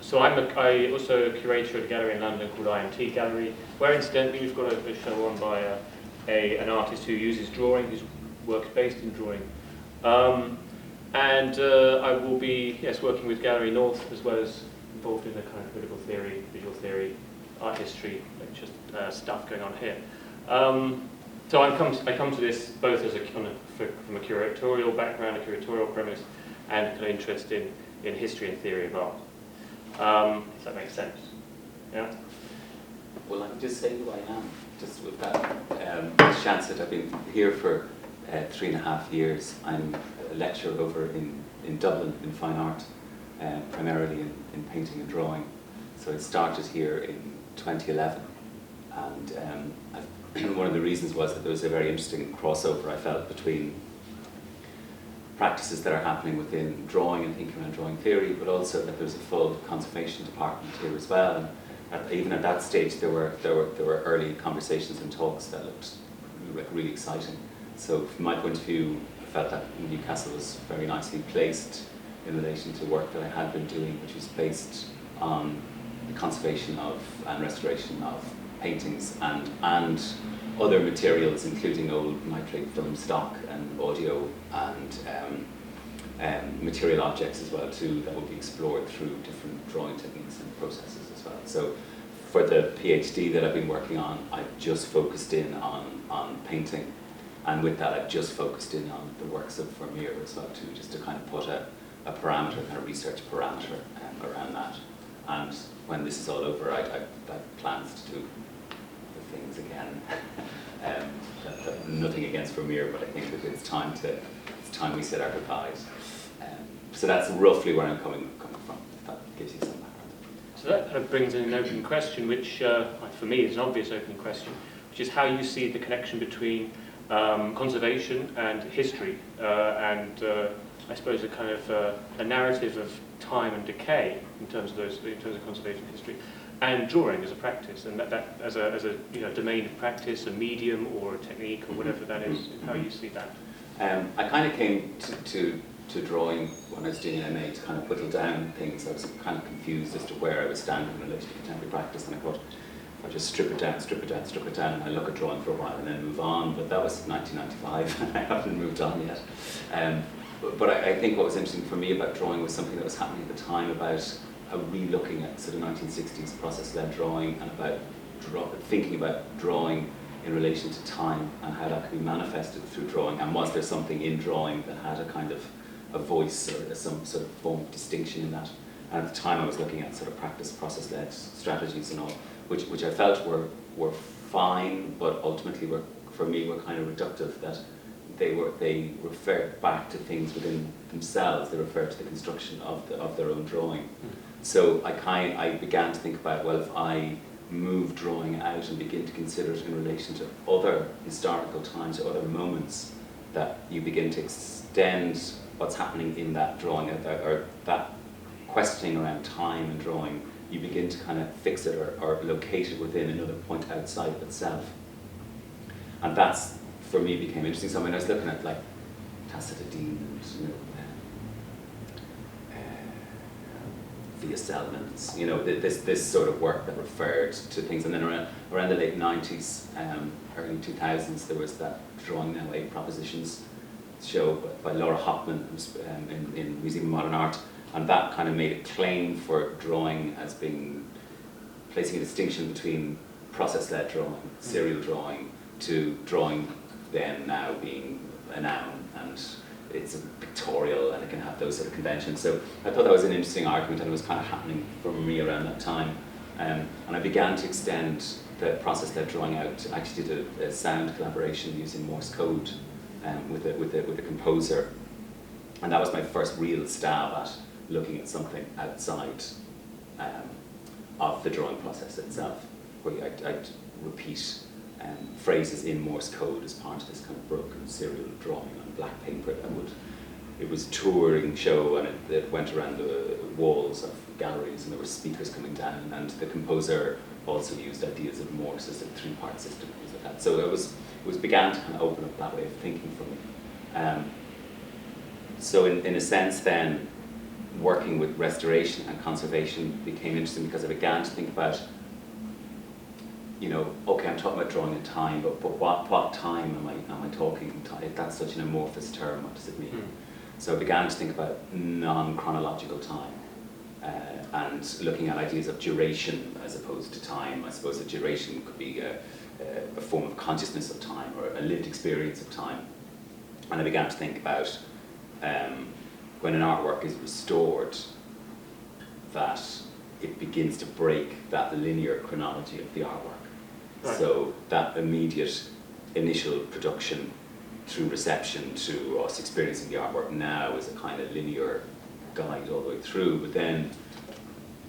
So I also a curator at a gallery in London called IMT Gallery, where incidentally we've got a show on by an artist who uses drawing, whose work is based in drawing. And I will be, yes, working with Gallery North, as well as involved in the kind of critical theory, visual theory, art history, just stuff going on here. So I come to this both as from a curatorial background, a curatorial premise, and an interest in history and theory of art. Does that make sense? Yeah? Well, I can just say who I am, just with that chance that I've been here for 3.5 years. I'm a lecturer over in Dublin in fine art, primarily in painting and drawing. So I started here in 2011, and one of the reasons was that there was a very interesting crossover I felt between practices that are happening within drawing and thinking around drawing theory, but also that there's a full conservation department here as well. And even at that stage, there were early conversations and talks that looked really exciting. So from my point of view, I felt that Newcastle was very nicely placed in relation to work that I had been doing, which was based on the conservation of and restoration of paintings and other materials, including old nitrate film stock and audio and material objects as well too, that will be explored through different drawing techniques and processes as well. So for the PhD that I've been working on, I've just focused in on painting, and with that I've just focused in on the works of Vermeer as well too, just to kind of put a parameter, kind of research parameter around that. And when this is all over, I plans to do the things again. Nothing against Vermeer, but I think that it's time we said our goodbyes. So that's roughly where I'm coming from, if that gives you some background. So that kind of brings in an open question, which for me is an obvious open question, which is how you see the connection between conservation and history, and I suppose a kind of a narrative of time and decay in terms of conservation history, and drawing as a practice, and that as a domain of practice, a medium or a technique or whatever that is, how you see that. I kind of came to drawing when I was doing an MA to kind of whittle down things. I was kind of confused as to where I was standing in relation to contemporary practice, and I thought, if I just strip it down, and I look at drawing for a while and then move on. But that was 1995, and I haven't moved on yet. But I think what was interesting for me about drawing was something that was happening at the time about re-looking at sort of 1960s process-led drawing, and about thinking about drawing in relation to time and how that could be manifested through drawing, and was there something in drawing that had a kind of a voice or some sort of form of distinction in that. And at the time I was looking at sort of practice process-led strategies and all, which I felt were fine, but ultimately for me were kind of reductive, that they referred back to things within themselves. They referred to the construction of their own drawing. So I began to think about, well, if I move drawing out and begin to consider it in relation to other historical times or other moments, that you begin to extend what's happening in that drawing, or that questioning around time and drawing, you begin to kind of fix it or locate it within another point outside of itself. And that's, for me, became interesting. So I mean, I was looking at like Tacitidine and Via Selmans, this sort of work that referred to things. And then around the late 90s, early 2000s, there was that Drawing Now 8 Propositions show by Laura Hoffman in Museum of Modern Art, and that kind of made a claim for drawing as being, placing a distinction between process-led drawing, serial drawing, to drawing then now being a noun, and it's pictorial and it can have those sort of conventions. So I thought that was an interesting argument, and it was kind of happening for me around that time. And I began to extend the process-led drawing out. I actually did a sound collaboration using Morse code with a composer, and that was my first real stab at looking at something outside of the drawing process itself, where I'd repeat phrases in Morse code as part of this kind of broken serial drawing on black paper. It was a touring show, and it went around the walls of galleries, and there were speakers coming down, and the composer also used ideas of Morse as a three-part system, things like that. So it began to kind of open up that way of thinking for me. So in a sense then, working with restoration and conservation became interesting because I began to think about, you know, okay, I'm talking about drawing in time, but what time am I talking? That's such an amorphous term. What does it mean? So I began to think about non-chronological time and looking at ideas of duration as opposed to time. I suppose that duration could be a form of consciousness of time or a lived experience of time. And I began to think about when an artwork is restored, that it begins to break that linear chronology of the artwork. Right. So that immediate initial production through reception to us experiencing the artwork now is a kind of linear guide all the way through, but then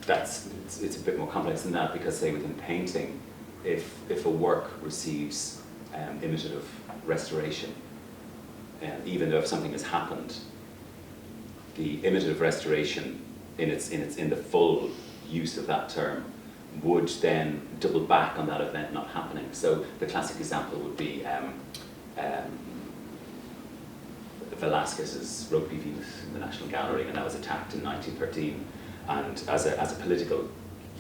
it's a bit more complex than that, because say within painting, if a work receives imitative restoration, even though if something has happened, the imitative restoration in the full use of that term would then double back on that event not happening. So the classic example would be Velázquez's Rugby Venus in the National Gallery, and that was attacked in 1913, and as a political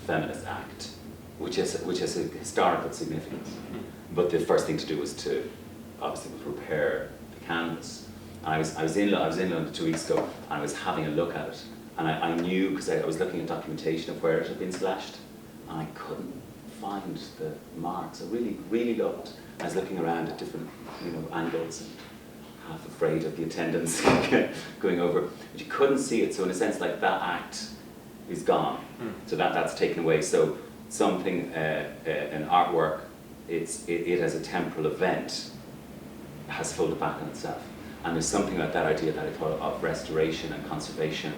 feminist act, which has a historical significance. But the first thing to do was to obviously repair the canvas. And I was in London 2 weeks ago, and I was having a look at it, and I knew, because I was looking at documentation of where it had been slashed, and I couldn't find the marks. I really looked. I was looking around at different, angles, and half afraid of the attendants going over, but you couldn't see it. So in a sense, like, that act is gone. So that's taken away. So something, an artwork, it as a temporal event has folded back on itself. And there's something like that idea that I thought of restoration and conservation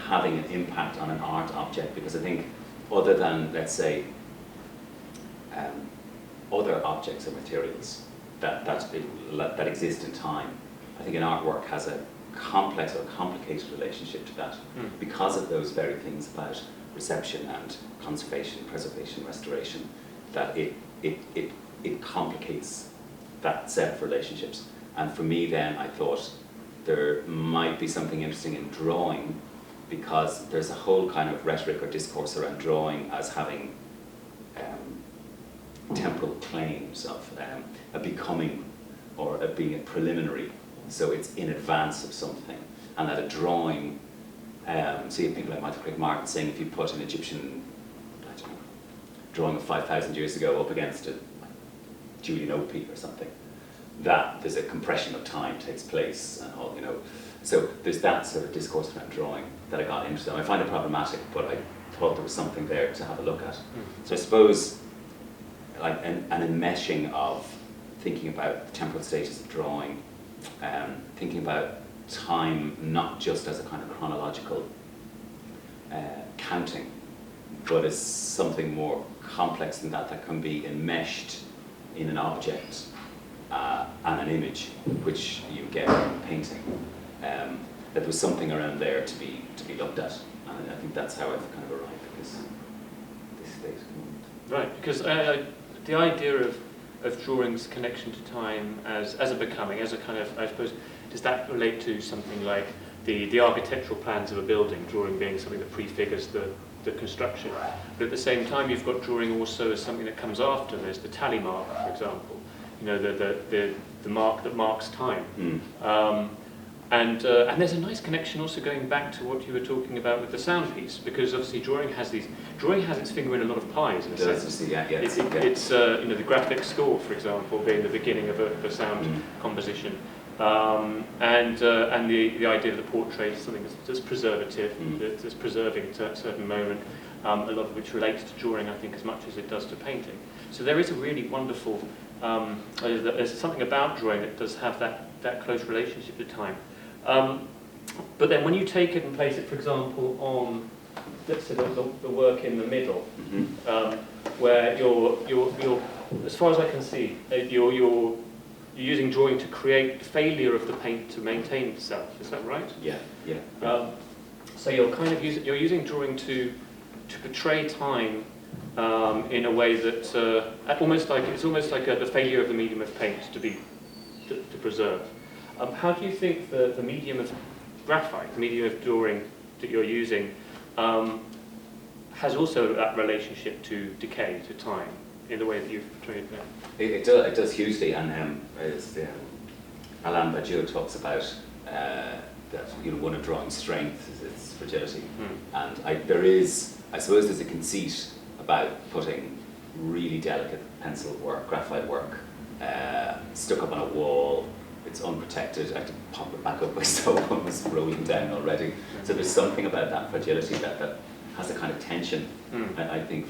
having an impact on an art object, because I think other than, let's say, other objects or materials that exist in time, I think an artwork has a complex or complicated relationship to that because of those very things about reception and conservation, preservation, restoration, that it complicates that set of relationships. And for me then, I thought there might be something interesting in drawing, because there's a whole kind of rhetoric or discourse around drawing as having temporal claims of a becoming or a being a preliminary. So it's in advance of something. And that a drawing, so you have people like Michael Craig Martin saying if you put an Egyptian, I don't know, drawing of 5,000 years ago up against a Julian Opie or something, that there's a compression of time takes place and all, So there's that sort of discourse around drawing that I got into. I find it problematic, but I thought there was something there to have a look at. So I suppose like an enmeshing of thinking about the temporal status of drawing, thinking about time not just as a kind of chronological counting, but as something more complex than that can be enmeshed in an object and an image, which you get in painting. That there was something around there to be looked at, and I think that's how I've kind of arrived at this state. Right, because the idea of drawing's connection to time as a becoming, as a kind of, I suppose, does that relate to something like the architectural plans of a building, drawing being something that prefigures the construction? But at the same time, you've got drawing also as something that comes after. There's the tally mark, for example, the mark that marks time. And there's a nice connection also going back to what you were talking about with the sound piece, because obviously drawing has its finger in a lot of pies in a sense. It's the graphic score, for example, being the beginning of a sound composition, and the idea of the portrait is something that's preservative, that's preserving to a certain moment, a lot of which relates to drawing, I think, as much as it does to painting. So there is a really wonderful, there's something about drawing that does have that close relationship to time. But then when you take it and place it, for example, on, let's say, the work in the middle, where you're, as far as I can see, you're using drawing to create failure of the paint to maintain itself. Is that right? Yeah. So you're kind of using drawing to portray time in a way that it's almost like the failure of the medium of paint to preserve. How do you think the medium of graphite, the medium of drawing, that you're using has also that relationship to decay, to time, in the way that you've portrayed that. It does hugely, and as Alain Badiou talks about that one of drawing's strength is its fragility, and there is, I suppose, there's a conceit about putting really delicate pencil work, graphite work, stuck up on a wall. It's unprotected. I have to pop it back up. My cell phone was rolling down already. So there's something about that fragility that has a kind of tension, I think,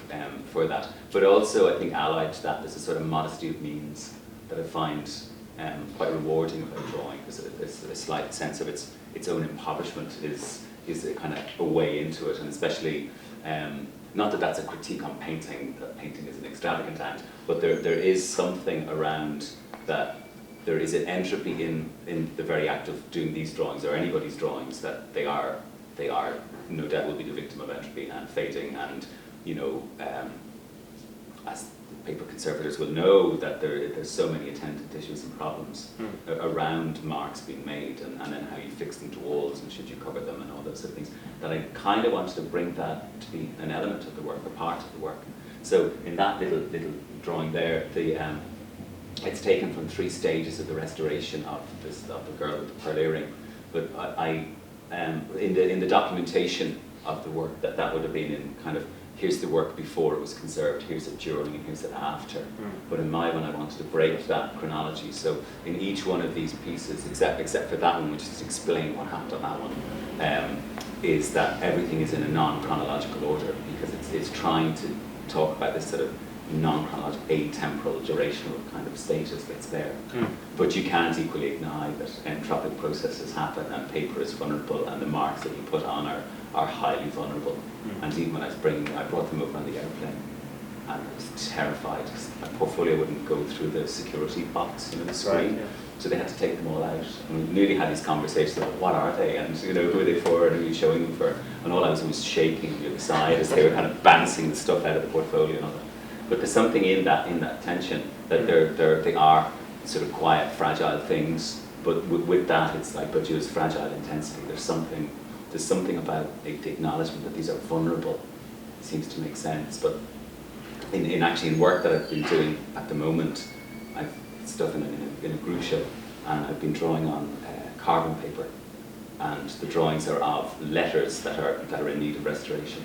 for that. But also, I think, allied to that, there's a sort of modesty of means that I find quite rewarding about drawing, because there's a slight sense of its own impoverishment is a kind of a way into it, and especially, not that that's a critique on painting, that painting is an extravagant act, but there is something around that. There is an entropy in the very act of doing these drawings, or anybody's drawings, that they are no doubt will be the victim of entropy and fading, and as paper conservators will know, that there's so many attendant issues and problems around marks being made, and then how you fix them to walls, and should you cover them, and all those sort of things, that I kind of wanted to bring that to be an element of the work, a part of the work. So in that little drawing there, it's taken from 3 stages of the restoration of the girl with the pearl earring. But in the documentation of the work, that would have been in kind of, here's the work before it was conserved, here's it during, and here's it after. But in my one, I wanted to break that chronology. So in each one of these pieces, except for that one, which is to explain what happened on that one, is that everything is in a non-chronological order, because it's trying to talk about this sort of non-chronological, atemporal, durational kind of status that's there. But you can't equally deny that entropic processes happen, and paper is vulnerable, and the marks that you put on are highly vulnerable. And even when I brought them over on the airplane, and I was terrified, because my portfolio wouldn't go through the security box, the screen. Right, yeah. So they had to take them all out. And we nearly had these conversations about what are they, and who are they for, and who are you showing them for? And all I was shaking on the other side as they were kind of bouncing the stuff out of the portfolio and all that. But there's something in that tension, that they are sort of quiet, fragile things. But with that, it's like Badiou's fragile intensity. There's something about the acknowledgement that these are vulnerable. It seems to make sense. But in work that I've been doing at the moment, I've stuff in a group show, and I've been drawing on carbon paper, and the drawings are of letters that are in need of restoration,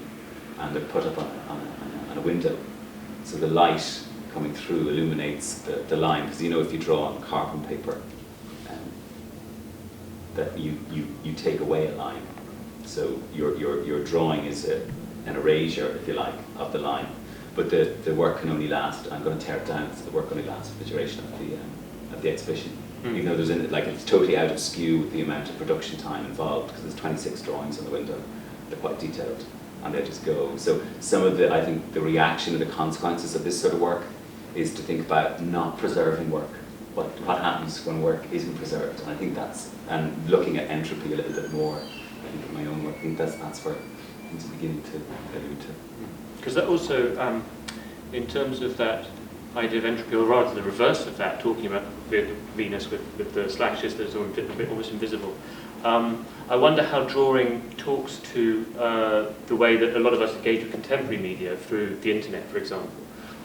and they're put up on a window. So the light coming through illuminates the line, because if you draw on carbon paper, that you take away a line. So your drawing is an erasure, if you like, of the line. But the work can only last, I'm going to tear it down, so the work only lasts for the duration of the exhibition. Even though it's totally out of skew with the amount of production time involved, because there's 26 drawings on the window. They're quite detailed, and they just go. So some of I think the reaction and the consequences of this sort of work is to think about not preserving work. What happens when work isn't preserved? And I think and looking at entropy a little bit more, I think in my own work, I think that's where things are beginning to allude to. Because that also, in terms of that idea of entropy, or rather the reverse of that, talking about Venus with the slashes that are a bit almost invisible, I wonder how drawing talks to the way that a lot of us engage with contemporary media through the internet, for example,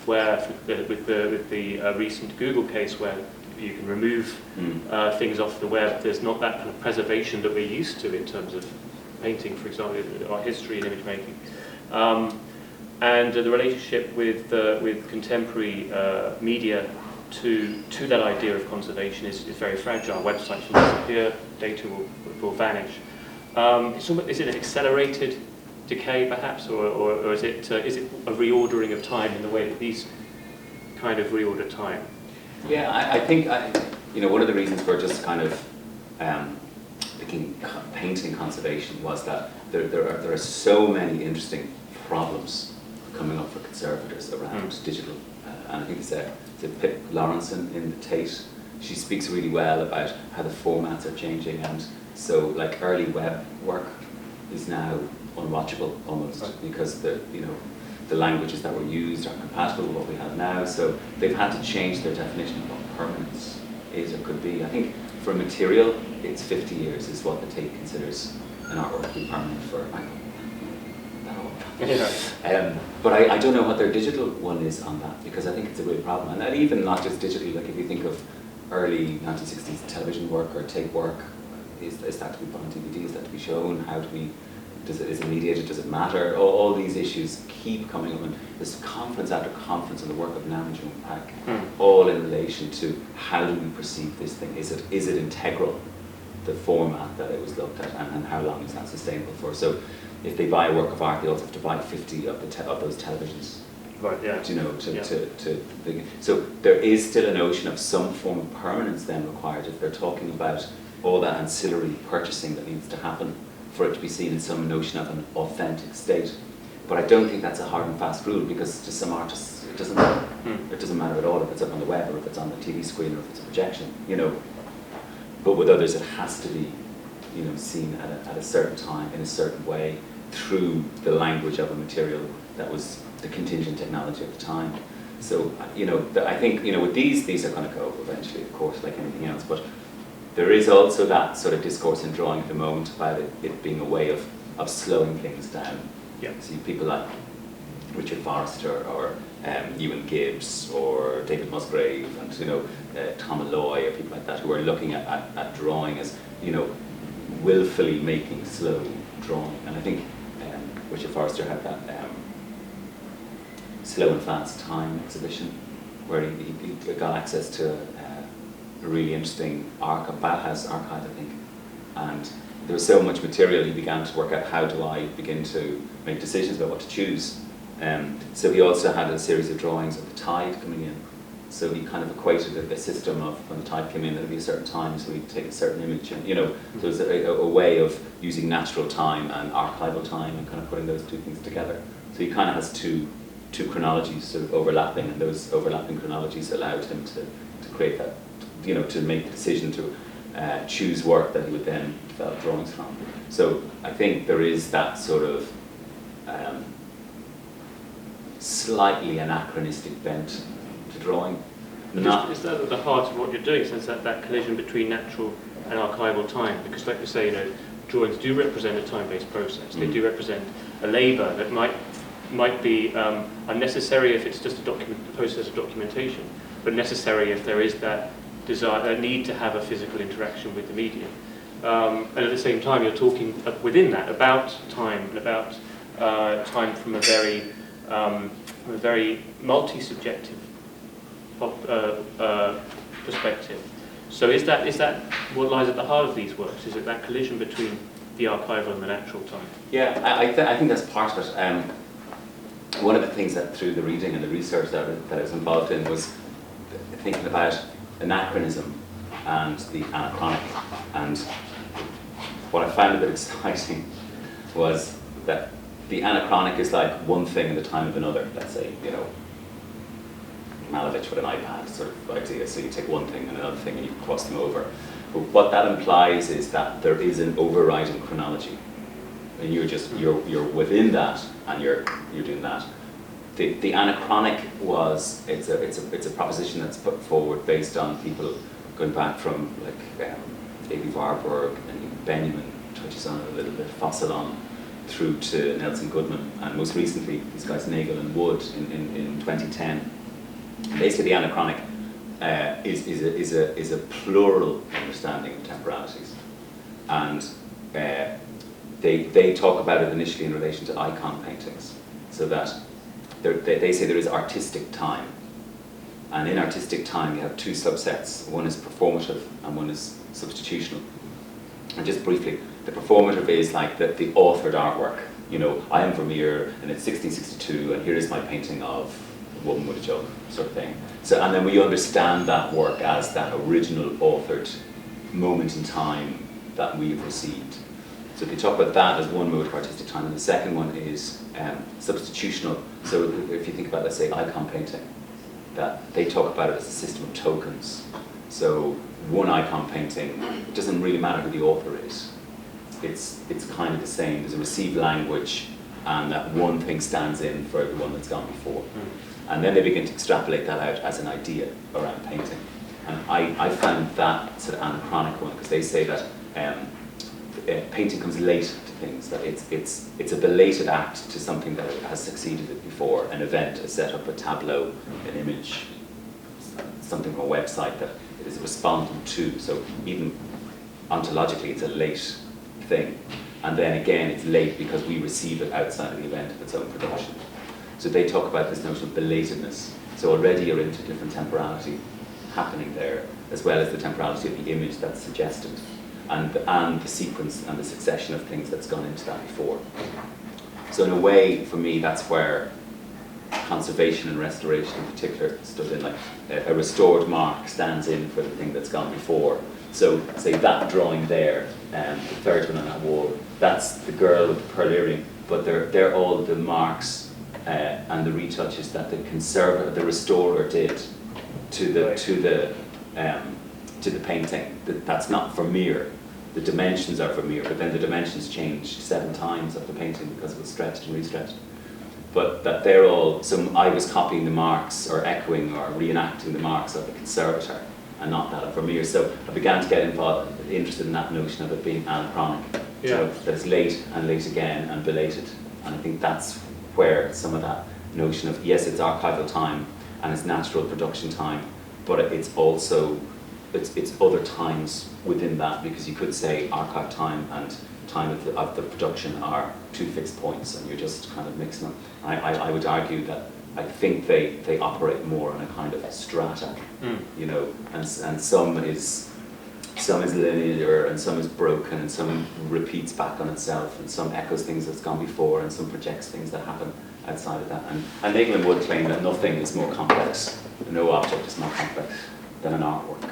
where with the recent Google case, where you can remove things off the web, there's not that kind of preservation that we're used to in terms of painting, for example, or history and image making. And the relationship with contemporary media to that idea of conservation is very fragile. Websites will disappear, data will vanish. Is it an accelerated decay, perhaps, or is it a reordering of time in the way that these kind of reorder time? Yeah, I think one of the reasons for just kind of picking painting conservation was that there are so many interesting problems coming up for conservators around digital, and I think it's Pip Lawrenson in the Tate. She speaks really well about how the formats are changing, and so like early web work is now unwatchable almost, because the languages that were used are compatible with what we have now. So they've had to change their definition of what permanence is or could be. I think for a material, it's 50 years is what the Tate considers an artwork to be permanent for, Yeah. but I don't know what their digital one is on that, because I think it's a real problem. And even not just digitally, like if you think of early 1960s television work or tape work, is that to be put on DVD? Is that to be shown? How do we? Is it mediated? Does it matter? All these issues keep coming up, and there's conference after conference on the work of Namjoon Park, all in relation to how do we perceive this thing? Is it integral, the format that it was looked at, and how long is that sustainable for? So, if they buy a work of art, they also have to buy 50 of those televisions. Right. Yeah. You know, so there is still a notion of some form of permanence then required if they're talking about all that ancillary purchasing that needs to happen for it to be seen in some notion of an authentic state. But I don't think that's a hard and fast rule, because to some artists it doesn't matter. It doesn't matter at all if it's up on the web or if it's on the TV screen or if it's a projection, you know. But with others it has to be, you know, seen at a certain time in a certain way through the language of a material that was the contingent technology of the time. So, you know, I think, you know, with these are going to go eventually, of course, like anything else, but there is also that sort of discourse in drawing at the moment about it being a way of slowing things down. Yeah. See people like Richard Forrester or Ewan Gibbs or David Musgrave and, you know, Tom Alloy or people like that who are looking at drawing as, you know, willfully making slow drawing. And I think Richard Forrester had that Slow and Fast Time exhibition where he got access to a really interesting Bauhaus archive, I think, and there was so much material he began to work out how do I begin to make decisions about what to choose. So he also had a series of drawings of the tide coming in. So he kind of equated a system of when the tide came in, there'd be a certain time, so he'd take a certain image, and, you know, so it was a way of using natural time and archival time and kind of putting those two things together. So he kind of has two chronologies sort of overlapping, and those overlapping chronologies allowed him to create that, you know, to make the decision to choose work that he would then develop drawings from. So I think there is that sort of slightly anachronistic bent to drawing. Is that at the heart of what you're doing, since that collision between natural and archival time? Because, like you say, you know, drawings do represent a time-based process. They do represent a labour that might be unnecessary if it's just a process of documentation, but necessary if there is that desire, a need to have a physical interaction with the medium. And at the same time, you're talking within that about time and about time from a very multi-subjective perspective. So is that what lies at the heart of these works? Is it that collision between the archival and the natural time? Yeah, I think that's part of it. One of the things that through the reading and the research that I was involved in was thinking about anachronism and the anachronic. And what I found a bit exciting was that the anachronic is like one thing in the time of another. Let's say, you know, Malevich with an iPad sort of idea. So you take one thing and another thing and you cross them over. But what that implies is that there is an overriding chronology, and you're within that, and you're doing that. The anachronic it's a proposition that's put forward based on people going back from like A.B. Warburg and Benjamin touches on it a little bit, Fossilon, through to Nelson Goodman, and most recently these guys Nagel and Wood in 2010. Basically, the anachronic is a plural understanding of temporalities, and they talk about it initially in relation to icon paintings, so that they say there is artistic time, and in artistic time you have two subsets. One is performative and one is substitutional. And just briefly, the performative is like the authored artwork. You know, I am Vermeer, and it's 1662, and here is my painting of a woman with a jug, sort of thing. So, and then we understand that work as that original authored moment in time that we've received. So they talk about that as one mode of artistic time, and the second one is substitutional. So if you think about, let's say, icon painting, that they talk about it as a system of tokens. So one icon painting, it doesn't really matter who the author is. It's kind of the same. There's a received language, and that one thing stands in for everyone that's gone before. And then they begin to extrapolate that out as an idea around painting. And I found that sort of anachronic one, because they say that painting comes late to things, that it's a belated act to something that has succeeded it before, an event, a setup, a tableau, an image, something from a website that it is responding to. So even ontologically, it's a late thing. And then again, it's late because we receive it outside of the event of its own production. So they talk about this notion of belatedness. So already you're into different temporality happening there, as well as the temporality of the image that's suggested, and the sequence and the succession of things that's gone into that before. So in a way, for me, that's where conservation and restoration in particular stood in. Like a restored mark stands in for the thing that's gone before. So say that drawing there, the third one on that wall, that's the girl with the pearl earring, but they're all the marks and the retouches that the restorer did to the painting. That's not Vermeer. The dimensions are Vermeer, but then the dimensions changed 7 times of the painting because it was stretched and restretched. But that they're all, so I was copying the marks or echoing or reenacting the marks of the conservator and not that of Vermeer. So I began to get interested in that notion of it being anachronic. Yeah. You know, that it's late and late again and belated. And I think that's where some of that notion of, yes, it's archival time and it's natural production time, but it's also, it's other times within that, because you could say archive time and time of the production are 2 fixed points and you're just kind of mixing them. I would argue that I think they operate more on a kind of strata, you know, and some is linear and some is broken and some repeats back on itself and some echoes things that's gone before and some projects things that happen outside of that. And England would claim that nothing is more complex, no object is more complex than an artwork,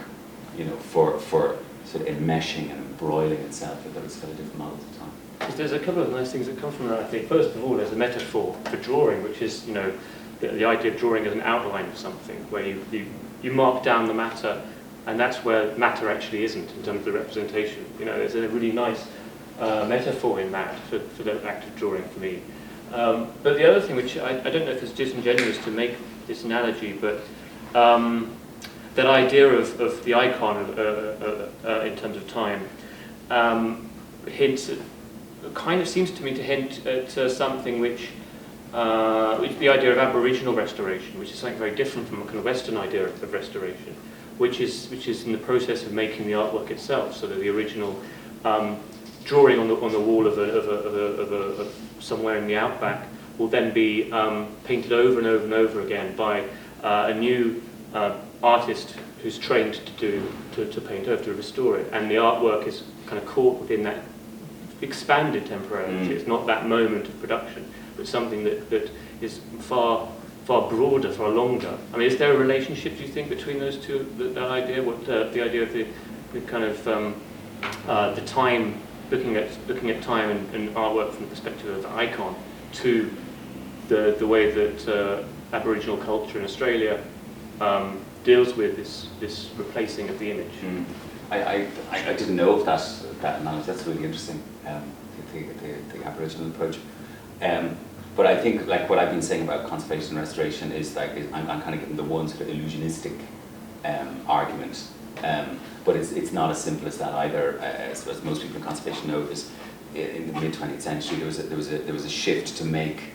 you know, for sort of enmeshing and embroiling itself with those kind of different models of time. There's a couple of nice things that come from that, I think. First of all, there's a metaphor for drawing, which is, you know, the idea of drawing as an outline of something, where you mark down the matter, and that's where matter actually isn't in terms of the representation. You know, there's a really nice metaphor in that for the act of drawing for me. But the other thing, which I don't know if it's disingenuous to make this analogy, but that idea of the icon in terms of time hints at, kind of seems to me to hint at something which the idea of Aboriginal restoration, which is something very different from a kind of Western idea of restoration, which is in the process of making the artwork itself, so that the original drawing on the wall of somewhere in the outback will then be painted over and over and over again by a new artist who's trained to paint over, to restore it, and the artwork is kind of caught within that expanded temporality. It's not that moment of production, but something that is far broader, far longer. I mean, is there a relationship, do you think, between those two? That idea, the idea of the kind of the time, looking at time and artwork from the perspective of the icon, to the way that Aboriginal culture in Australia deals with this replacing of the image. I didn't know of that analogy. That's really interesting. The Aboriginal approach. But I think, like what I've been saying about conservation and restoration is like I'm kind of giving the one sort of illusionistic argument. But it's not as simple as that either. As most people in conservation know, is in the mid 20th century there was a shift to make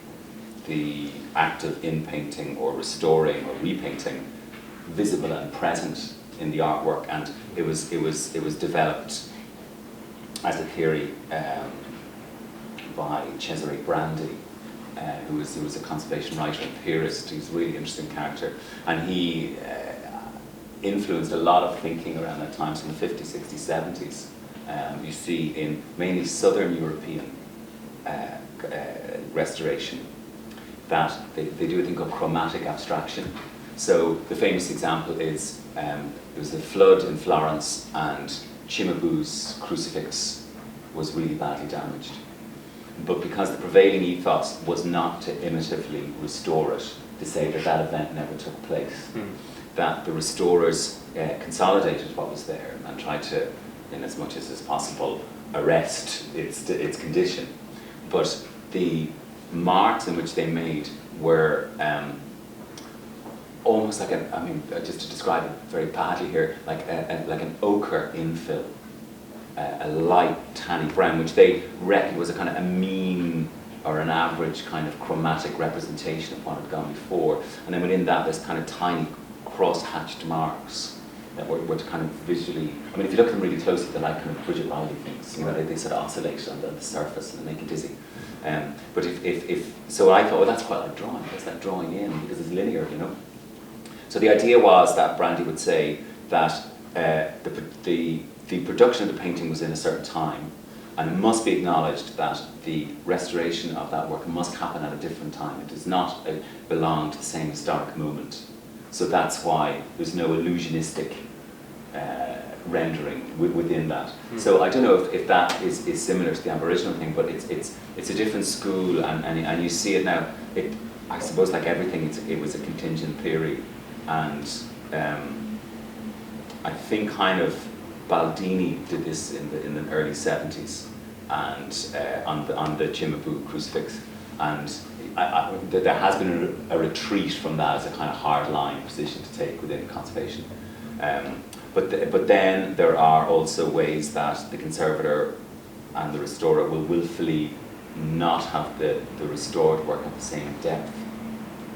the act of in-painting or restoring or repainting visible and present in the artwork, and it was developed as a theory by Cesare Brandi, who was a conservation writer and theorist. He's a really interesting character, and he influenced a lot of thinking around that time, so in the 50s, 60s, 70s. You see in mainly Southern European restoration that they do a thing called chromatic abstraction. So the famous example is there was a flood in Florence and Cimabue's crucifix was really badly damaged. But because the prevailing ethos was not to imitatively restore it, to say that that event never took place, that the restorers consolidated what was there and tried to, in as much as is possible, arrest its condition. But the marks in which they made were almost like just to describe it very badly here, like an ochre infill. a light tanny brown, which they reckoned was a kind of a mean or an average kind of chromatic representation of what had gone before. And then within that, there's kind of tiny cross-hatched marks that were kind of visually, I mean, if you look at them really closely, they're like kind of fragility things, you know, they sort of oscillate on the surface and they make you dizzy. But so I thought, well, that's quite like drawing, that's like drawing in, because it's linear, you know. So the idea was that Brandy would say that the production of the painting was in a certain time, and it must be acknowledged that the restoration of that work must happen at a different time. It does not belong to the same historic moment. So that's why there's no illusionistic rendering within that. So I don't know if that is similar to the Aboriginal thing, but it's a different school, and you see it now. I suppose like everything, it was a contingent theory, and I think kind of Baldini did this in the early 70s, and on the Chimapu crucifix, and there has been a retreat from that as a kind of hard line position to take within conservation. But then there are also ways that the conservator and the restorer will willfully not have the restored work at the same depth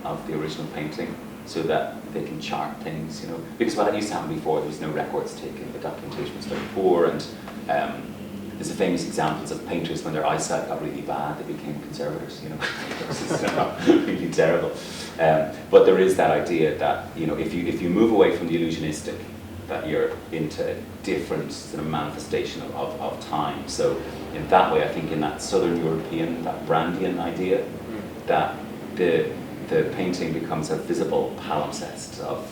of the original painting, so that they can chart things, you know. Because what used to happen before, there was no records taken, the documentation was very poor, and there's a famous examples of painters when their eyesight got really bad, they became conservators, you know. It's really terrible. But there is that idea that, you know, if you move away from the illusionistic, that you're into a different sort of manifestation of time. So in that way, I think in that Southern European, that Brandian idea, that the painting becomes a visible palimpsest of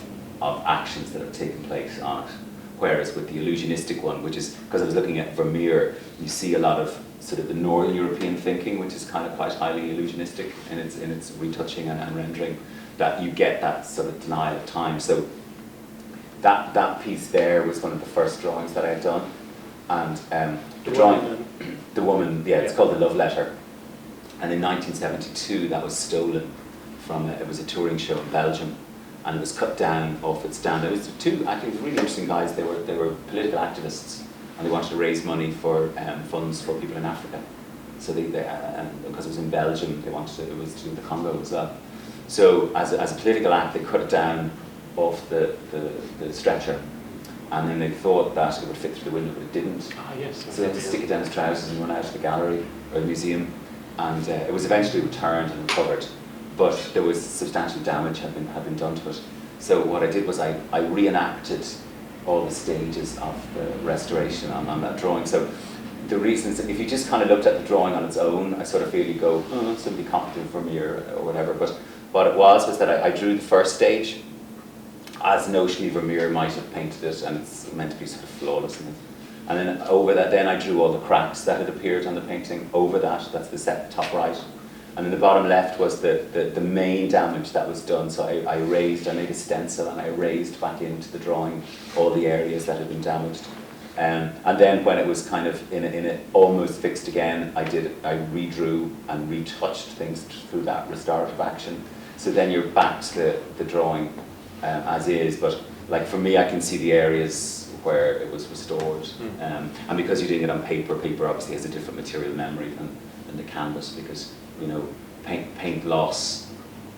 actions that have taken place on it. Whereas with the illusionistic one, which is, because I was looking at Vermeer, you see a lot of sort of the Northern European thinking, which is kind of quite highly illusionistic in its retouching and rendering, that you get that sort of denial of time. So that piece there was one of the first drawings that I had done. And the woman, it's called The Love Letter. And in 1972, that was stolen from it was a touring show in Belgium, and it was cut down off its stand. It was two, actually, really interesting guys. They were political activists, and they wanted to raise money for funds for people in Africa. So they because it was in Belgium, it was to do with the Congo as well. So as a political act, they cut it down off the stretcher, and then they thought that it would fit through the window, but it didn't. Ah, yes. So they had to stick it down his trousers and run out of the gallery or the museum, and it was eventually returned and recovered. But there was substantial damage had been done to it. So what I did was I reenacted all the stages of the restoration on that drawing. So the reason is, if you just kind of looked at the drawing on its own, I sort of feel you go, oh, somebody copied it from Vermeer or whatever. But what it was that I drew the first stage as notionally Vermeer might have painted it, and it's meant to be sort of flawless. And then over that, then I drew all the cracks that had appeared on the painting. Over that, that's the set top right. And in the bottom left was the main damage that was done. So I made a stencil and I erased back into the drawing all the areas that had been damaged. And then when it was kind of in it almost fixed again, I redrew and retouched things through that restorative action. So then you're back to the drawing as is. But like for me, I can see the areas where it was restored. And because you're doing it on paper obviously has a different material memory than the canvas, because you know, paint loss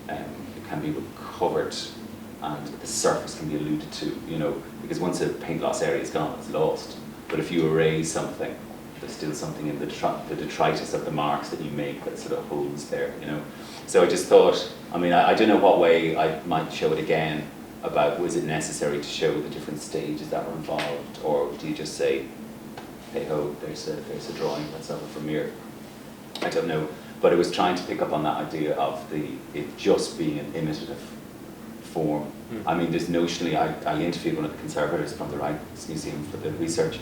can be recovered, and the surface can be alluded to, you know, because once a paint loss area is gone, it's lost. But if you erase something, there's still something in the detritus of the marks that you make that sort of holds there, you know. So I just thought, I mean, I don't know what way I might show it again, about was it necessary to show the different stages that were involved, or do you just say, hey ho, there's a drawing that's over from here. I don't know. But it was trying to pick up on that idea of it just being an imitative form. I mean, there's notionally, I interviewed one of the conservators from the Rijksmuseum for the research,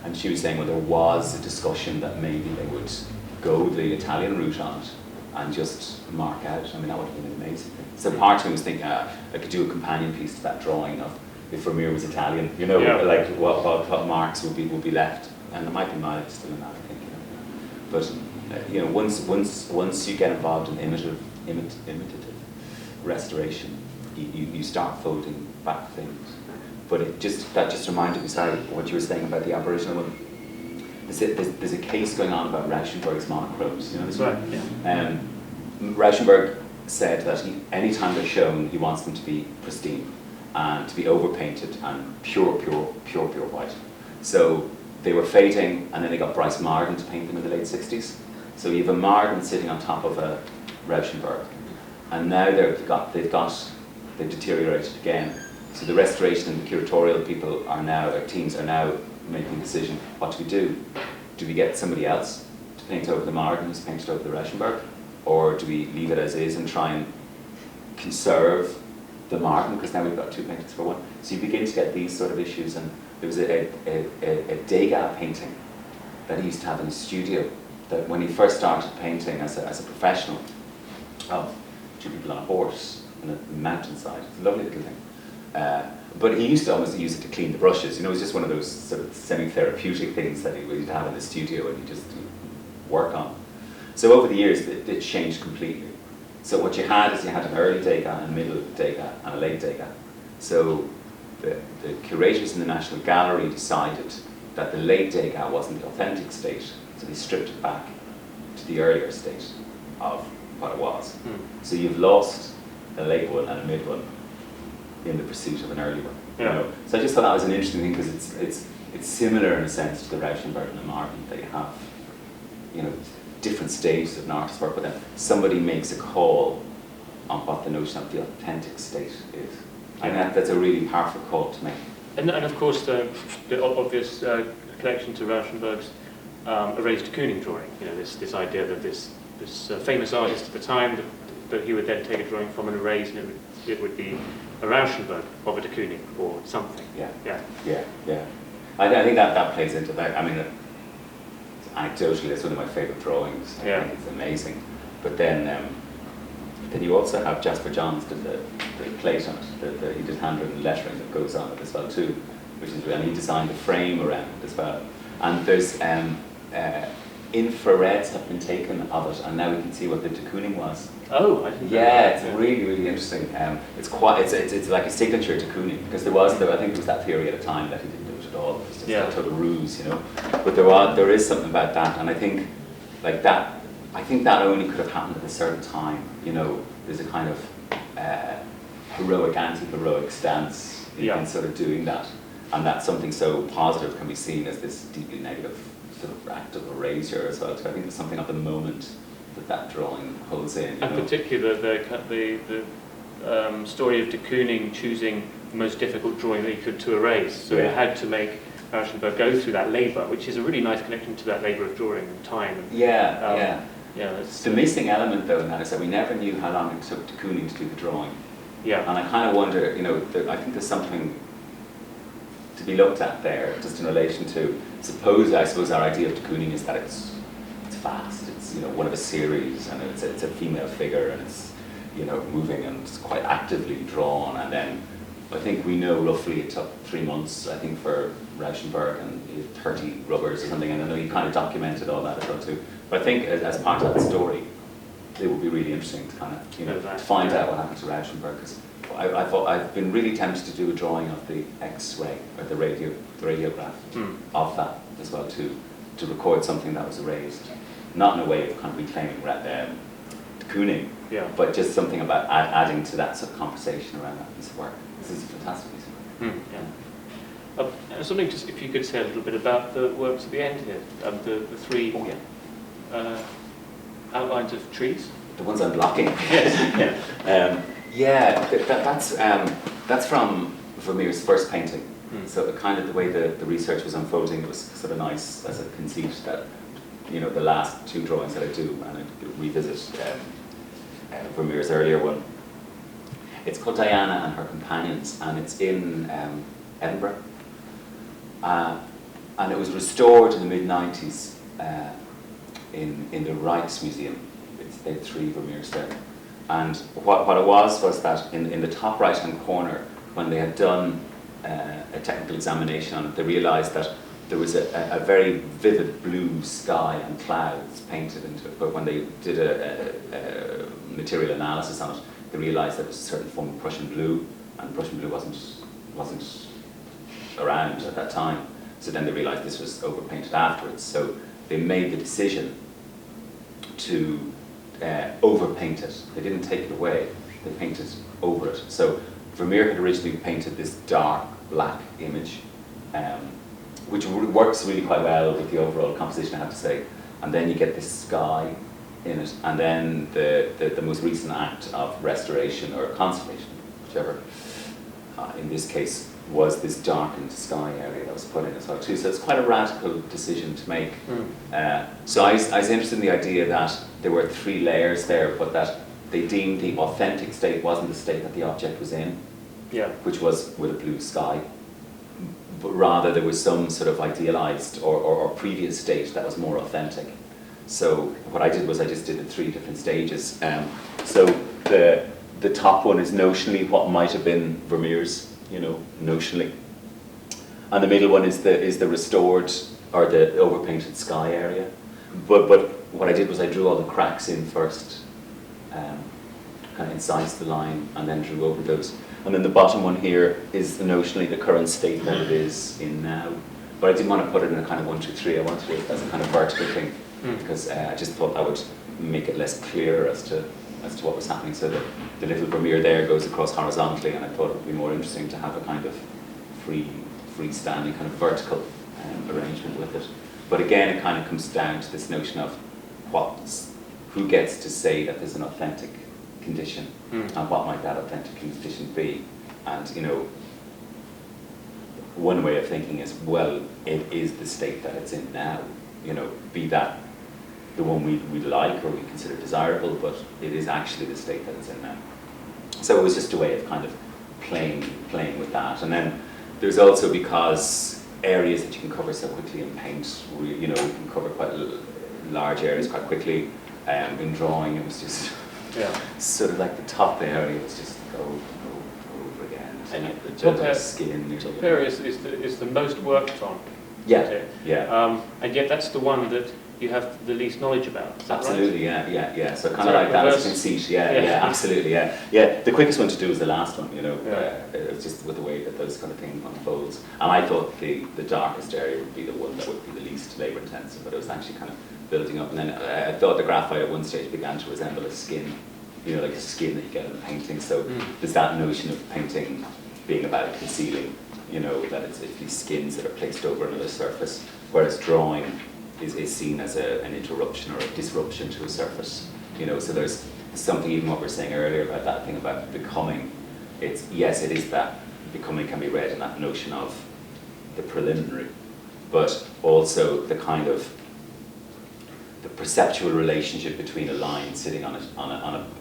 and she was saying, well, there was a discussion that maybe they would go the Italian route on it and just mark out. I mean, that would have been an amazing thing. So part of me was thinking, I could do a companion piece to that drawing of if Vermeer was Italian, you know, like what marks would be left, and there might be mileage still in that, I think. You know. But you know, once you get involved in imitative restoration, you start folding back things. But that just reminded me, sorry, what you were saying about the Aboriginal one. there's a case going on about Rauschenberg's monochromes. You know this? Right. Yeah. Rauschenberg said that anytime they're shown, he wants them to be pristine and to be overpainted and pure white. So they were fading, and then they got Bryce Marden to paint them in the late 60s. So you have a Marden sitting on top of a Rauschenberg, and now they've deteriorated again. So the restoration and the curatorial people are now, their teams are now making a decision. What do? Do we get somebody else to paint over the Marden who's painted over the Rauschenberg, or do we leave it as is and try and conserve the Marden, because now we've got two paintings for one? So you begin to get these sort of issues. And there was a Degas painting that he used to have in his studio, that when he first started painting as a professional, of two people on a horse on a mountainside. It's a lovely little thing. But he used to almost use it to clean the brushes. You know, it was just one of those sort of semi-therapeutic things that he would have in the studio and he just work on. So over the years, it changed completely. So what you had is you had an early Degas, a middle Degas, and a late Degas. So the curators in the National Gallery decided that the late Degas wasn't the authentic state, so they stripped it back to the earlier state of what it was. So you've lost a late one and a mid one in the pursuit of an early one. Yeah. You know? So I just thought that was an interesting thing, because it's similar in a sense to the Rauschenberg and the Marden. They have, you know, different stages of an artist's work, but then somebody makes a call on what the notion of the authentic state is. I think that's a really powerful call to make. And of course, the obvious connection to Rauschenberg's erased de Kooning drawing. You know, this idea that this famous artist at the time that he would then take a drawing from and erase, and it would be a Rauschenberg of a de Kooning or something. Yeah. Yeah. I think that plays into that. I mean, anecdotally, it's one of my favourite drawings. I think it's amazing. But then you also have Jasper Johns did the plate on it. He did handwritten lettering that goes on it as well too, which is, and he designed the frame around it as well. And there's infrareds have been taken of it, and now we can see what the de Kooning was. Oh, I didn't know it's that. really interesting. It's like a signature de Kooning, because I think it was that period of time that he didn't do it at all. It was just a total ruse, you know. But there is something about that, and I think like that. I think that only could have happened at a certain time. You know, there's a kind of heroic, anti-heroic stance in sort of doing that, and that something so positive can be seen as this deeply negative sort of act of erasure as well. So I think there's something of the moment that drawing holds in. And particularly the story of de Kooning choosing the most difficult drawing that he could to erase. So he had to make Rauschenberg go through that labour, which is a really nice connection to that labour of drawing and time. And, the missing element though in that is that we never knew how long it took de Kooning to do the drawing. Yeah. And I kind of wonder, you know, I think there's something to be looked at there, just in relation to, I suppose our idea of de Kooning is that it's fast, it's, you know, one of a series, and it's a female figure, and it's, you know, moving and it's quite actively drawn, and then I think we know roughly it took 3 months, I think, for Rauschenberg, and 30 rubbers or something, and I know you kind of documented all that as well too. But I think as part of that story, it would be really interesting to kind of, you know, to find out what happened to Rauschenberg, because I've been really tempted to do a drawing of the X-ray, or the radiograph of that as well too, to record something that was erased. Not in a way of kind of reclaiming de Kooning, but just something about adding to that sort of conversation around that piece of work. This is a fantastic piece of work. Something, just if you could say a little bit about the works at the end here, the three outlines of trees. The ones I'm blocking. That's from Vermeer's first painting. So kind of the way the research was unfolding, it was sort of nice as a conceit that, you know, the last two drawings that I do, and I revisit Vermeer's earlier one. It's called Diana and Her Companions, and it's in Edinburgh. And it was restored in the mid-90s in the Rijksmuseum. They had 3 Vermeers there. And what it was that in the top right-hand corner, when they had done a technical examination on it, they realised that there was a very vivid blue sky and clouds painted into it. But when they did a material analysis on it, they realised that it was a certain form of Prussian blue, and Prussian blue wasn't around at that time. So then they realised this was overpainted afterwards. So they made the decision to overpaint it. They didn't take it away, they painted over it. So Vermeer had originally painted this dark black image, which works really quite well with the overall composition, I have to say. And then you get this sky in it, and then the most recent act of restoration or conservation, whichever, in this case, was this darkened sky area that was put in as well too. So it's quite a radical decision to make. So I was interested in the idea that there were 3 layers there, but that they deemed the authentic state wasn't the state that the object was in, which was with a blue sky, but rather there was some sort of idealized or previous state that was more authentic. So what I did was I just did the 3 different stages. So the top one is notionally what might have been Vermeer's, you know, notionally, and the middle one is the restored or the overpainted sky area. But what I did was I drew all the cracks in first, kind of incised the line, and then drew over those. And then the bottom one here is notionally the current state that it is in now. But I didn't want to put it in a kind of 1, 2, 3. I wanted it as a kind of vertical thing, because I just thought that would make it less clear as to what was happening. So the little Vermeer there goes across horizontally, and I thought it would be more interesting to have a kind of freestanding kind of vertical arrangement with it. But again, it kind of comes down to this notion of who gets to say that there's an authentic condition, and what might that authentic condition be. And you know, one way of thinking is, well, it is the state that it's in now, you know, be that the one we like or we consider desirable, but it is actually the state that it's in now. So it was just a way of kind of playing with that. And then there's also, because areas that you can cover so quickly in paint, you know, we can cover quite large areas quite quickly. In drawing, it was just sort of like the top area was just go over again. And the gentle skin. Top area is the most worked on. Yeah. And yet that's the one that you have the least knowledge about. Is that absolutely, right? yeah. So kind of like that as conceit. Yeah, absolutely, yeah. The quickest one to do was the last one, you know. It's just with the way that those kind of things unfolds. And I thought the darkest area would be the one that would be the least labour intensive, but it was actually kind of building up. And then I thought the graphite at one stage began to resemble a skin, you know, like a skin that you get in a painting. So there's that notion of painting being about concealing, you know, that it's these skins that are placed over another surface, whereas drawing is seen as an interruption or a disruption to a surface, you know. So there's something, even what we were saying earlier about that thing about becoming. It is that becoming can be read in that notion of the preliminary, but also the kind of the perceptual relationship between a line sitting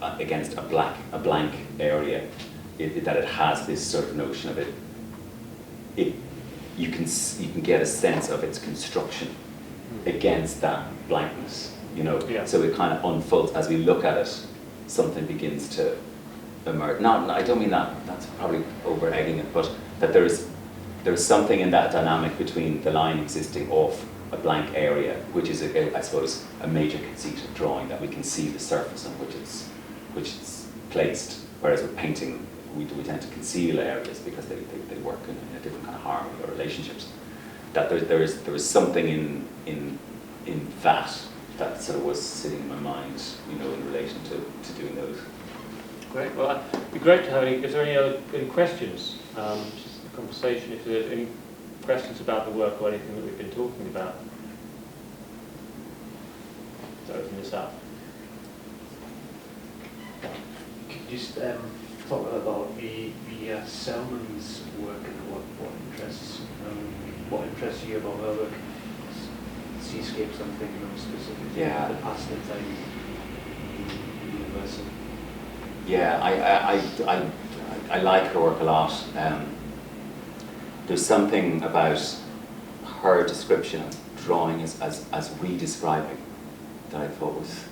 against a blank area, that it has this sort of notion of you can get a sense of its construction against that blankness, you know. So it kind of unfolds as we look at it. Something begins to emerge. I don't mean that's probably over egging it, but that there's something in that dynamic between the line existing off a blank area, which is I suppose a major conceit of drawing, that we can see the surface on which it's placed, whereas with painting we tend to conceal areas because they work in a different kind of harmony or relationships. That there is something in that sort of was sitting in my mind, you know, in relation to doing those. Great. Well, it'd be great to have any. Is there any questions? Just the conversation. If there's any questions about the work or anything that we've been talking about, to open this up. Could you just talk about the Selman's work and what interests you about her work? Seascapes, I'm thinking of specifically. Yeah. The past and time, universal. Yeah, I like her work a lot. There's something about her description of drawing as re-describing that I thought was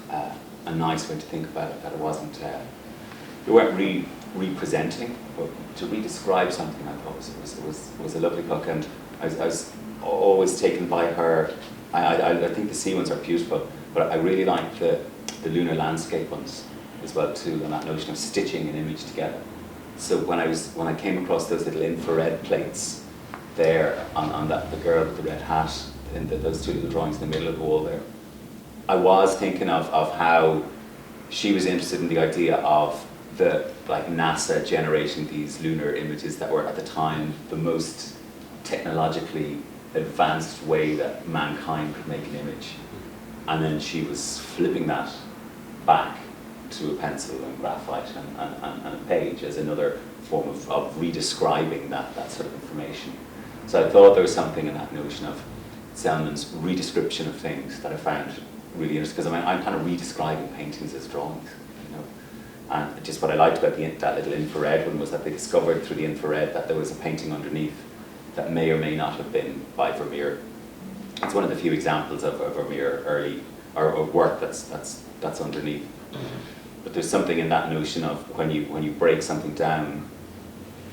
a nice way to think about it. That it wasn't, we weren't representing, but to re-describe something, I thought was a lovely book. And I was always taken by her. I think the sea ones are beautiful, but I really like the lunar landscape ones as well too, and that notion of stitching an image together. So when I came across those little infrared plates there on that, the girl with the red hat, in those two little drawings in the middle of the wall there, I was thinking of how she was interested in the idea of the, like, NASA generating these lunar images that were at the time the most technologically advanced way that mankind could make an image. And then she was flipping that back to a pencil and graphite and a page as another form of redescribing that sort of information. So I thought there was something in that notion of Selman's redescription of things that I found really interesting, because I'm kind of redescribing paintings as drawings, you know. And just what I liked about that little infrared one was that they discovered through the infrared that there was a painting underneath that may or may not have been by Vermeer. It's one of the few examples of Vermeer early or work that's underneath. But there's something in that notion of when you break something down,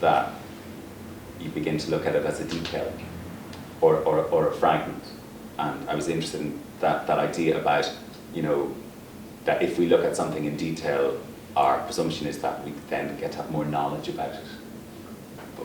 that you begin to look at it as a detail or a fragment. And I was interested in that idea about, you know, that if we look at something in detail, our presumption is that we then get to have more knowledge about it.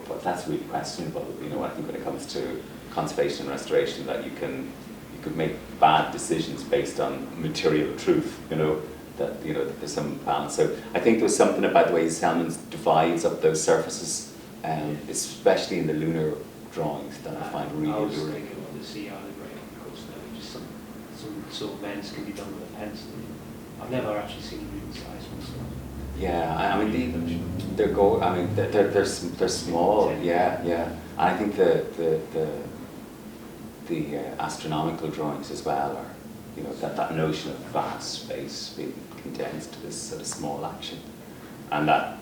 But that's really questionable, you know. I think when it comes to conservation and restoration, that you could make bad decisions based on material truth, you know, that there's some balance. So I think there was something about the way Selman divides up those surfaces, especially in the lunar drawings, that I find really alluring. I was thinking of the sea island, right? Because just some sort of bends can be done with a pencil. I've never actually seen real size ones. Yeah, I mean they're small. Yeah. I think the astronomical drawings as well are, you know, that notion of vast space being condensed to this sort of small action, and that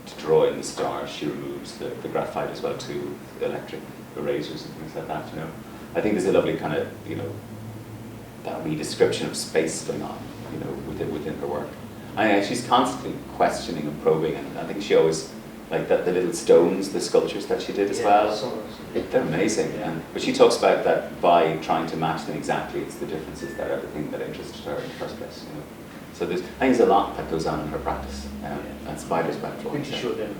to draw in the stars she removes the graphite as well too, the electric erasers and things like that. You know, I think there's a lovely kind of, you know, that redescription of space going on, you know, within her work. And she's constantly questioning and probing, and I think she always, like the little stones, the sculptures that she did as well, they're amazing. Yeah. But she talks about that by trying to match them exactly, it's the differences that are the thing that interested her in the first place. You know? So I think there's a lot that goes on in her practice, and Spider's back I drawing. think you showed them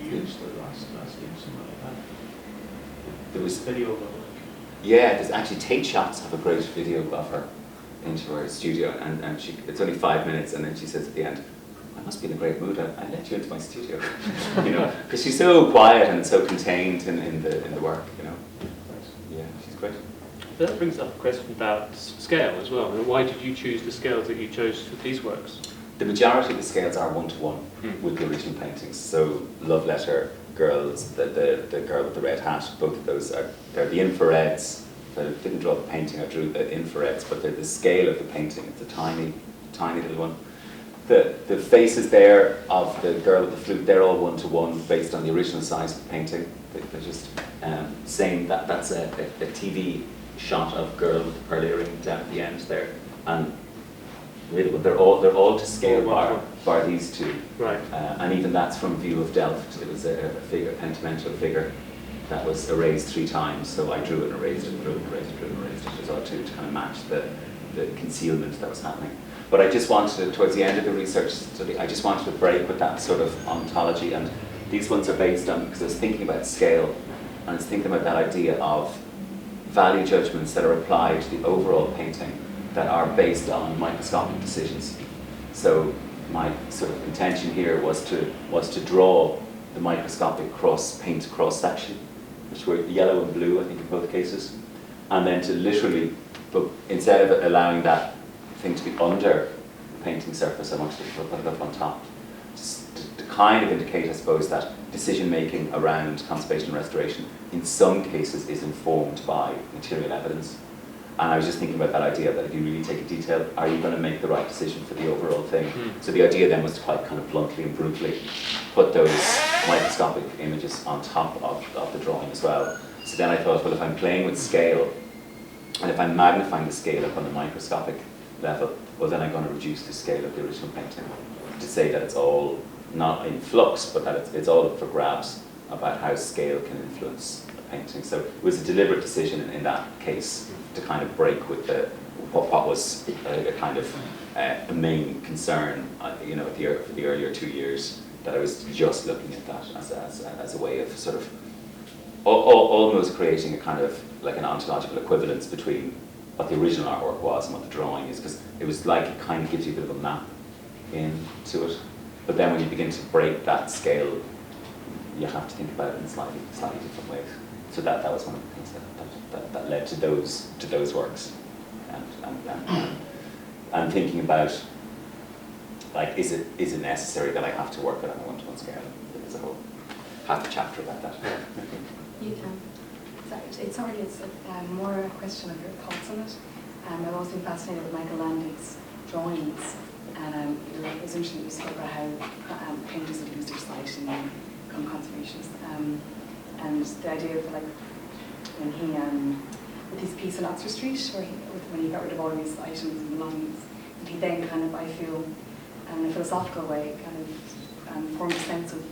used the last year, something like that. There was Video of it. Yeah, there's actually Tate Shots have a great video of her into her studio, and it's only 5 minutes, and then she says at the end, I must be in a great mood, I let you into my studio. You know, because she's so quiet and so contained in the work, you know. Yeah, she's great. But that brings up a question about scale as well. I mean, why did you choose the scales that you chose for these works? The majority of the scales are 1-to-1 with the original paintings. So Love Letter, Girls, the girl with the red hat, both of those they're the infrareds. I didn't draw the painting, I drew the infrareds, but they're the scale of the painting. It's a tiny, tiny little one. The faces there of the girl with the flute, they're all 1-to-1 based on the original size of the painting. They're just same. That's a TV shot of girl with the pearl earring down at the end there, and really, but they're all to scale bar these two. Right. And even that's from View of Delft. It was a figure, a pentamental figure that was erased 3 times. So I drew it and erased it, drew it and erased it, drew it and erased it as well to kind of match the concealment that was happening. But I just wanted, towards the end of the research study, I just wanted to break with that sort of ontology. And these ones are based on, because I was thinking about scale, and I was thinking about that idea of value judgments that are applied to the overall painting that are based on microscopic decisions. So my sort of intention here was to draw the microscopic paint cross section, which were yellow and blue, I think, in both cases, and then to literally, but instead of allowing that thing to be under the painting surface, I wanted to put it up on top, to kind of indicate, I suppose, that decision making around conservation and restoration in some cases is informed by material evidence. And I was just thinking about that idea that if you really take a detail, are you going to make the right decision for the overall thing? So the idea then was to quite kind of bluntly and brutally put those microscopic images on top of the drawing as well. So then I thought, well, if I'm playing with scale, and if I'm magnifying the scale up on the microscopic level, well, then I'm going to reduce the scale of the original painting to say that it's all not in flux, but that it's all up for grabs about how scale can influence the painting. So it was a deliberate decision in that case to kind of break with what was a kind of a main concern, you know, for the earlier 2 years, that I was just looking at that as a way of sort of almost creating a kind of like an ontological equivalence between what the original artwork was and what the drawing is, because it was like it kind of gives you a bit of a map into it. But then when you begin to break that scale, you have to think about it in slightly different ways. So that was one of the things that led to those works, and thinking about, like, is it necessary that I have to work it on a one-to-one scale? There's a whole half a chapter about that. You can. It's more a question of your thoughts on it. I've always been fascinated with Michael Landy's drawings, and it was interesting you spoke about how painters have used their sight and become conservationists, and the idea of, like, when he with his piece on Oxford Street, when he got rid of all his items and belongings, and he then kind of, I feel, in a philosophical way, kind of formed a sense of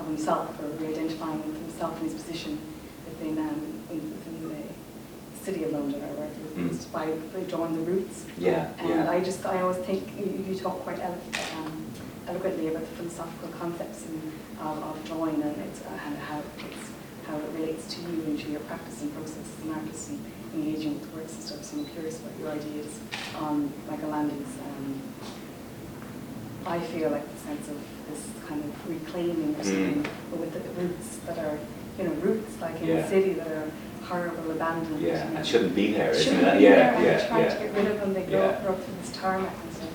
himself, or re-identifying with himself and his position within the city of London, or wherever it was, by drawing the roots. Yeah. And yeah. I always think you talk quite eloquently about the philosophical concepts of drawing, and how it relates to you and to your practice and process as an artist and engaging with works and stuff. So I'm curious about your ideas on Michael Landy's. I feel like the sense of this kind of reclaiming or something, but with the roots that are, roots like in the city that are horrible, abandoned. Yeah, and shouldn't be there, isn't Shouldn't it? be there, and Yeah, they're trying to get rid of them. They grow up through this tarmac and stuff.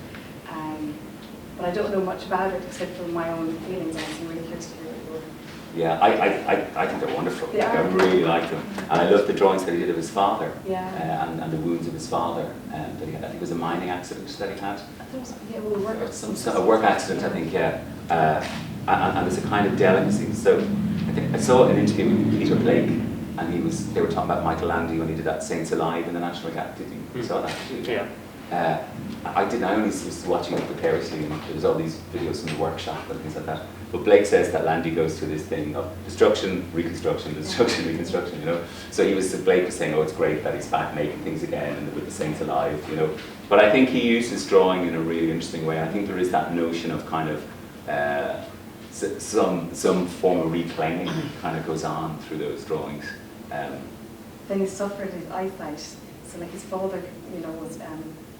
But I don't know much about it except for my own feelings, and I'm really curious to hear what your. Yeah, I think they're wonderful. They are. I really like them, and I love the drawings that he did of his father. Yeah. And the wounds of his father. That he had, I think it was a mining accident that he had. A work accident, I think, yeah. And there's a kind of delicacy. So I think I saw an interview with Peter Blake, and they were talking about Michael Landy when he did that Saints Alive in the National Gallery. Did you saw that too? Yeah. I only was watching it precariously, and there was all these videos from the workshop and things like that. But Blake says that Landy goes through this thing of destruction, reconstruction, reconstruction, So Blake was saying, oh, it's great that he's back making things again and with the Saints Alive, But I think he uses drawing in a really interesting way. I think there is that notion of kind of some form of reclaiming kind of goes on through those drawings. Then he suffered his eyesight. So like his father, was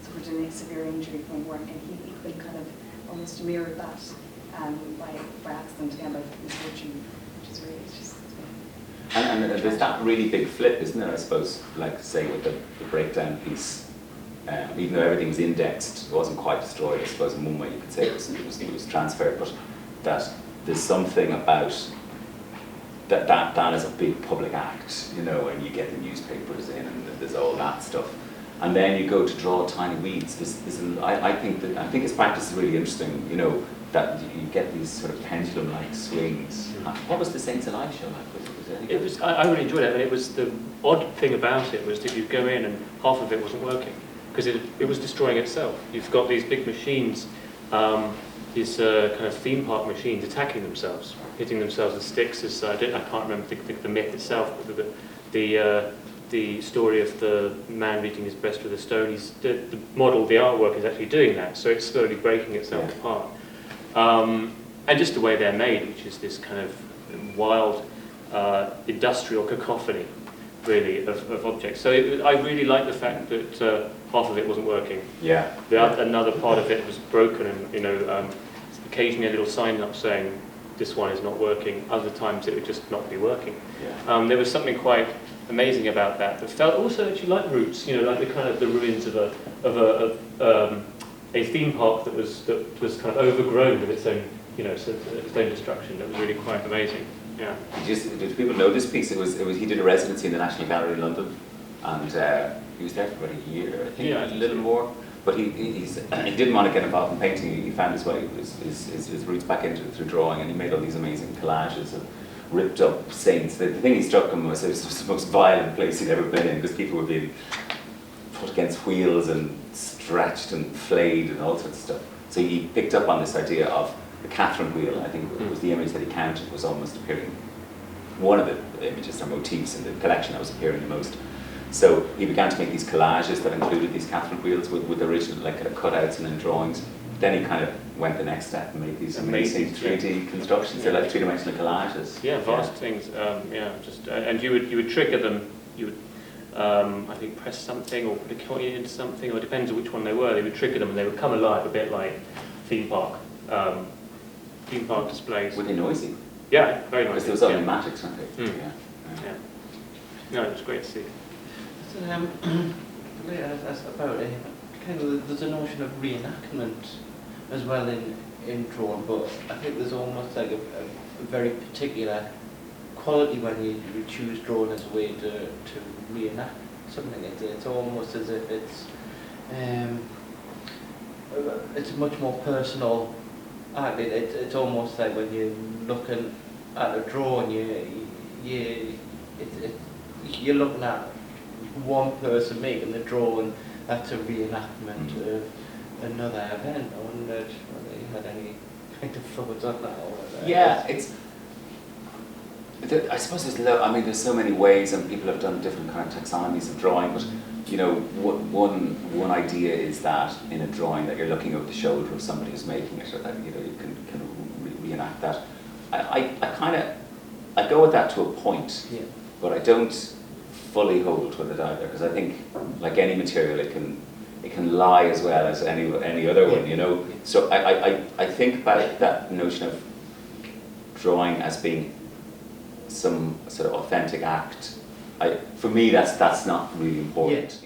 suffered a severe injury from work, and he could kind of almost mirror that by accident again, by misfortune, which is really just. And there's that really big flip, isn't there? I suppose, like say with the breakdown piece, even though everything was indexed, it wasn't quite destroyed. I suppose in one way you could say it was transferred, but that there's something about that is a big public act, and you get the newspapers in, and there's all that stuff. And then you go to draw tiny weeds. I think his practice is really interesting. That you get these sort of pendulum-like swings. What was the Saints Alive show like? I really enjoyed it. And it was the odd thing about it was that you'd go in and half of it wasn't working because it was destroying itself. You've got these big machines, these kind of theme park machines attacking themselves, hitting themselves with sticks. I can't remember the myth itself, but the story of the man beating his breast with a stone. The model, the artwork is actually doing that, so it's slowly breaking itself apart. And just the way they're made, which is this kind of wild industrial cacophony, really, of objects. So I really like the fact that half of it wasn't working. Yeah. Another part of it was broken, and occasionally a little sign up saying this one is not working. Other times it would just not be working. Yeah. There was something quite amazing about that. That felt also actually like roots. Like the kind of the ruins of a theme park that was kind of overgrown with its own its own destruction. That was really quite amazing. Yeah. Did people know this piece? It was he did a residency in the National Gallery in London, and he was there for about a year, I think, a little more. But he didn't want to get involved in painting. He found his way, his roots back into it through drawing, and he made all these amazing collages of ripped up saints. The thing he struck him was it was the most violent place he'd ever been in, because people were being put against wheels and stretched and flayed and all sorts of stuff. So he picked up on this idea of the Catherine wheel. I think it was the image that he counted was almost appearing, one of the images or motifs in the collection that was appearing the most. So he began to make these collages that included these Catherine wheels with original like cutouts and then drawings. Then he kind of went the next step and made these Amazing, amazing 3D constructions. They're like three-dimensional collages. Yeah, vast things. And you would trigger them. You would, I think, press something or put a coin into something, or it depends on which one they were. They would trigger them and they would come alive, a bit like theme park displays. Were they noisy? Yeah, very nice. Because there was only magics, weren't they? Mm. Yeah. No, it was great to see. So, the way I asked about it, kind of, there's a notion of reenactment as well in drone, but I think there's almost like a very particular quality when you choose drone as a way to reenact something. It's almost as if it's a much more personal act. It's almost like when you're looking at a drone, you're looking at one person making the drone. That's a reenactment of another event. I wondered whether you had any kind of thoughts on that. Or whether Yeah, I suppose there's so many ways, and people have done different kind of taxonomies of drawing. But one idea is that in a drawing that you're looking over the shoulder of somebody who's making it, or that you can reenact that. I go with that to a point, but I don't fully hold with it either, because I think, like any material, it can lie as well as any other one, So I think about that notion of drawing as being some sort of authentic act. For me, that's not really important,